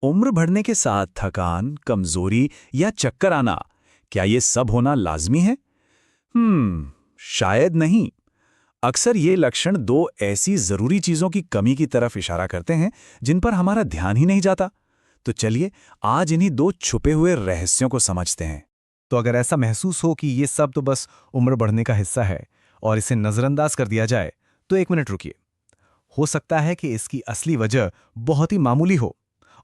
उम्र बढ़ने के साथ थकान, कमजोरी या चक्कर आना, क्या ये सब होना लाजमी है? शायद नहीं। अक्सर ये लक्षण दो ऐसी जरूरी चीजों की कमी की तरफ इशारा करते हैं जिन पर हमारा ध्यान ही नहीं जाता। तो चलिए आज इन्हीं दो छुपे हुए रहस्यों को समझते हैं। तो अगर ऐसा महसूस हो कि ये सब तो बस उम्र बढ़ने का हिस्सा है और इसे नज़रअंदाज कर दिया जाए, तो एक मिनट रुकिए। हो सकता है कि इसकी असली वजह बहुत ही मामूली हो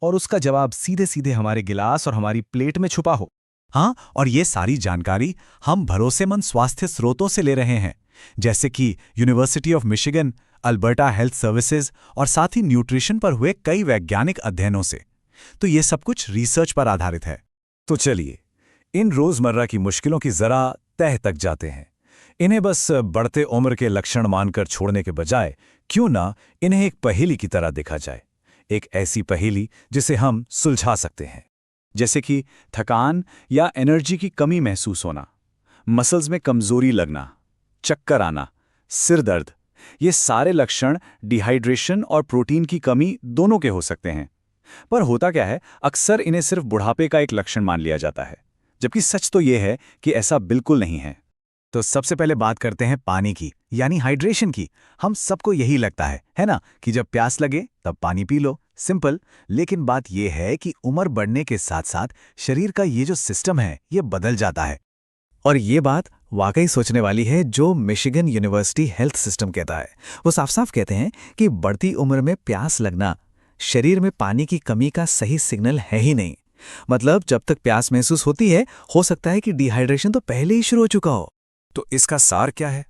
और उसका जवाब सीधे सीधे हमारे गिलास और हमारी प्लेट में छुपा हो। हाँ, और ये सारी जानकारी हम भरोसेमंद स्वास्थ्य स्रोतों से ले रहे हैं, जैसे कि university of Michigan, Alberta health services और साथ ही न्यूट्रिशन पर हुए कई वैज्ञानिक अध्ययनों से। तो ये सब कुछ रिसर्च पर आधारित है। तो चलिए इन रोजमर्रा की मुश्किलों की जरा तह तक जाते हैं। इन्हें बस बढ़ते उम्र के लक्षण मानकर छोड़ने के बजाय क्यों ना इन्हें एक पहेली की तरह देखा जाए, एक ऐसी पहेली जिसे हम सुलझा सकते हैं। जैसे कि थकान या एनर्जी की कमी महसूस होना, मसल्स में कमजोरी लगना, चक्कर आना, सिर दर्द, ये सारे लक्षण डिहाइड्रेशन और प्रोटीन की कमी दोनों के हो सकते हैं। पर होता क्या है, अक्सर इन्हें सिर्फ बुढ़ापे का एक लक्षण मान लिया जाता है, जबकि सच तो यह है कि ऐसा बिल्कुल नहीं है। तो सबसे पहले बात करते हैं पानी की, यानी हाइड्रेशन की। हम सबको यही लगता है ना, कि जब प्यास लगे तब पानी पी लो, सिंपल। लेकिन बात यह है कि उम्र बढ़ने के साथ साथ शरीर का ये जो सिस्टम है ये बदल जाता है। और ये बात वाकई सोचने वाली है जो मिशिगन यूनिवर्सिटी हेल्थ सिस्टम कहता है। वो साफ साफ कहते हैं कि बढ़ती उम्र में प्यास लगना शरीर में पानी की कमी का सही सिग्नल है ही नहीं। मतलब जब तक प्यास महसूस होती है, हो सकता है कि डिहाइड्रेशन तो पहले ही शुरू हो चुका हो। तो इसका सार क्या है?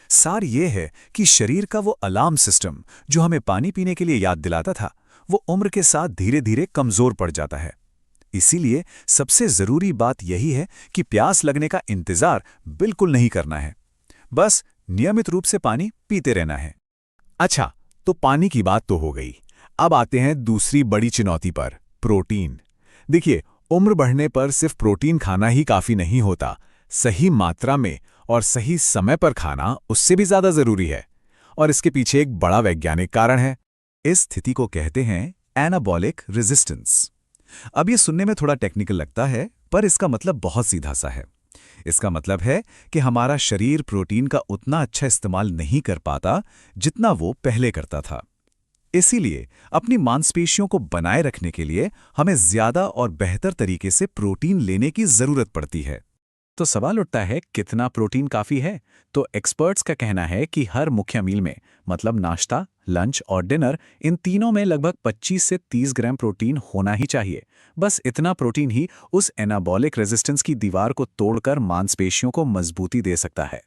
सार ये है कि शरीर का वो अलार्म सिस्टम जो हमें पानी पीने के लिए याद दिलाता था, वो उम्र के साथ धीरे धीरे कमजोर पड़ जाता है। इसीलिए सबसे जरूरी बात यही है कि प्यास लगने का इंतजार बिल्कुल नहीं करना है, बस नियमित रूप से पानी पीते रहना है। अच्छा, तो पानी की बात तो हो गई। अब आते हैं दूसरी बड़ी चुनौती पर, प्रोटीन। देखिए, उम्र बढ़ने पर सिर्फ प्रोटीन खाना ही काफी नहीं होता, सही मात्रा में और सही समय पर खाना उससे भी ज्यादा जरूरी है। और इसके पीछे एक बड़ा वैज्ञानिक कारण है। इस स्थिति को कहते हैं एनाबॉलिक रेजिस्टेंस। अब ये सुनने में थोड़ा टेक्निकल लगता है, पर इसका मतलब बहुत सीधा सा है। इसका मतलब है कि हमारा शरीर प्रोटीन का उतना अच्छा इस्तेमाल नहीं कर पाता जितना वो पहले करता था। इसीलिए अपनी मांसपेशियों को बनाए रखने के लिए हमें ज्यादा और बेहतर तरीके से प्रोटीन लेने की जरूरत पड़ती है। तो सवाल उठता है, कितना प्रोटीन काफी है? तो एक्सपर्ट्स का कहना है कि हर मुख्य मील में, मतलब नाश्ता, लंच और डिनर, इन तीनों में लगभग 25 से 30 ग्राम प्रोटीन होना ही चाहिए। बस इतना प्रोटीन ही उस एनाबॉलिक रेजिस्टेंस की दीवार को तोड़कर मांसपेशियों को मजबूती दे सकता है।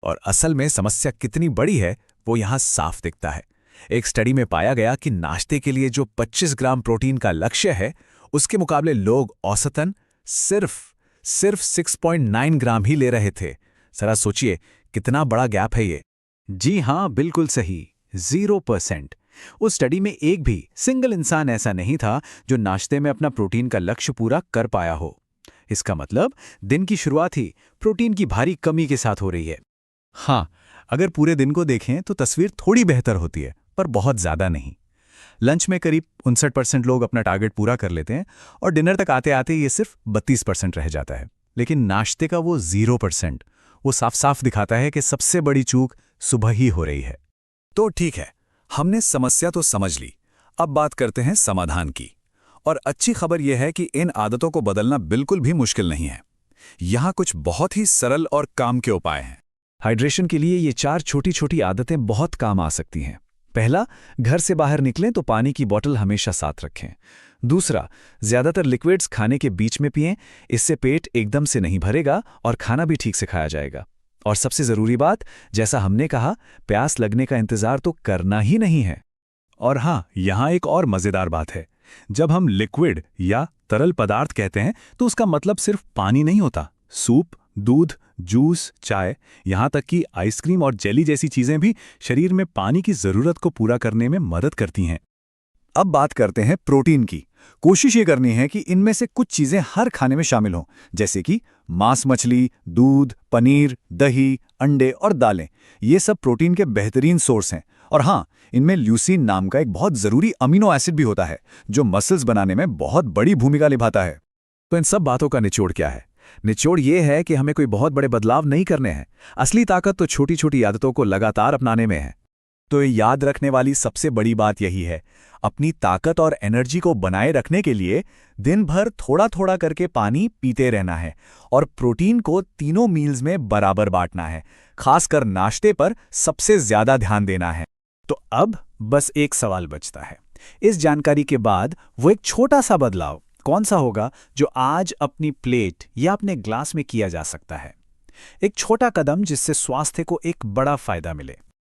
और असल में समस्या कितनी बड़ी है वो यहाँ साफ दिखता है। एक स्टडी में पाया गया कि नाश्ते के लिए जो 25 ग्राम प्रोटीन का लक्ष्य है, उसके मुकाबले लोग औसतन सिर्फ 6.9 ग्राम ही ले रहे थे। जरा सोचिए कितना बड़ा गैप है ये। जी हाँ, बिल्कुल सही, 0%। उस स्टडी में एक भी सिंगल इंसान ऐसा नहीं था जो नाश्ते में अपना प्रोटीन का लक्ष्य पूरा कर पाया हो। इसका मतलब दिन की शुरुआत ही प्रोटीन की भारी कमी के साथ हो रही है। हाँ, अगर पूरे दिन को देखें तो तस्वीर थोड़ी बेहतर होती है, पर बहुत ज्यादा नहीं। लंच में करीब 59% लोग अपना टारगेट पूरा कर लेते हैं और डिनर तक आते आते ये सिर्फ 32% रह जाता है। लेकिन नाश्ते का वो 0%, वो साफ साफ दिखाता है कि सबसे बड़ी चूक सुबह ही हो रही है। तो ठीक है, हमने समस्या तो समझ ली। अब बात करते हैं समाधान की। और अच्छी खबर यह है कि इन आदतों को बदलना बिल्कुल भी मुश्किल नहीं है। यहाँ कुछ बहुत ही सरल और काम के उपाय हैं। हाइड्रेशन के लिए ये 4 छोटी छोटी आदतें बहुत काम आ सकती हैं। पहला, घर से बाहर निकलें तो पानी की बोतल हमेशा साथ रखें। दूसरा, ज्यादातर लिक्विड्स खाने के बीच में पिएं, इससे पेट एकदम से नहीं भरेगा और खाना भी ठीक से खाया जाएगा। और सबसे जरूरी बात, जैसा हमने कहा, प्यास लगने का इंतजार तो करना ही नहीं है। और हाँ, यहाँ एक और मजेदार बात है। जब हम लिक्विड या तरल पदार्थ कहते हैं तो उसका मतलब सिर्फ पानी नहीं होता। सूप, दूध, जूस, चाय, यहाँ तक कि आइसक्रीम और जेली जैसी चीजें भी शरीर में पानी की जरूरत को पूरा करने में मदद करती हैं। अब बात करते हैं प्रोटीन की। कोशिश ये करनी है कि इनमें से कुछ चीजें हर खाने में शामिल हों, जैसे कि मांस, मछली, दूध, पनीर, दही, अंडे और दालें। ये सब प्रोटीन के बेहतरीन सोर्स हैं और हाँ, इनमें ल्यूसीन नाम का एक बहुत ज़रूरी अमीनो एसिड भी होता है जो मसल्स बनाने में बहुत बड़ी भूमिका निभाता है। तो इन सब बातों का निचोड़ क्या है? निचोड़ ये है कि हमें कोई बहुत बड़े बदलाव नहीं करने हैं। असली ताकत तो छोटी छोटी आदतों को लगातार अपनाने में है। तो ये याद रखने वाली सबसे बड़ी बात यही है, अपनी ताकत और एनर्जी को बनाए रखने के लिए दिन भर थोड़ा थोड़ा करके पानी पीते रहना है और प्रोटीन को तीनों मील्स में बराबर बांटना है। खासकर नाश्ते पर सबसे ज्यादा ध्यान देना है। तो अब बस एक सवाल बचता है। इस जानकारी के बाद वो एक छोटा सा बदलाव कौन सा होगा जो आज अपनी प्लेट या अपने ग्लास में किया जा सकता है? एक छोटा कदम जिससे स्वास्थ्य को एक बड़ा फायदा मिले।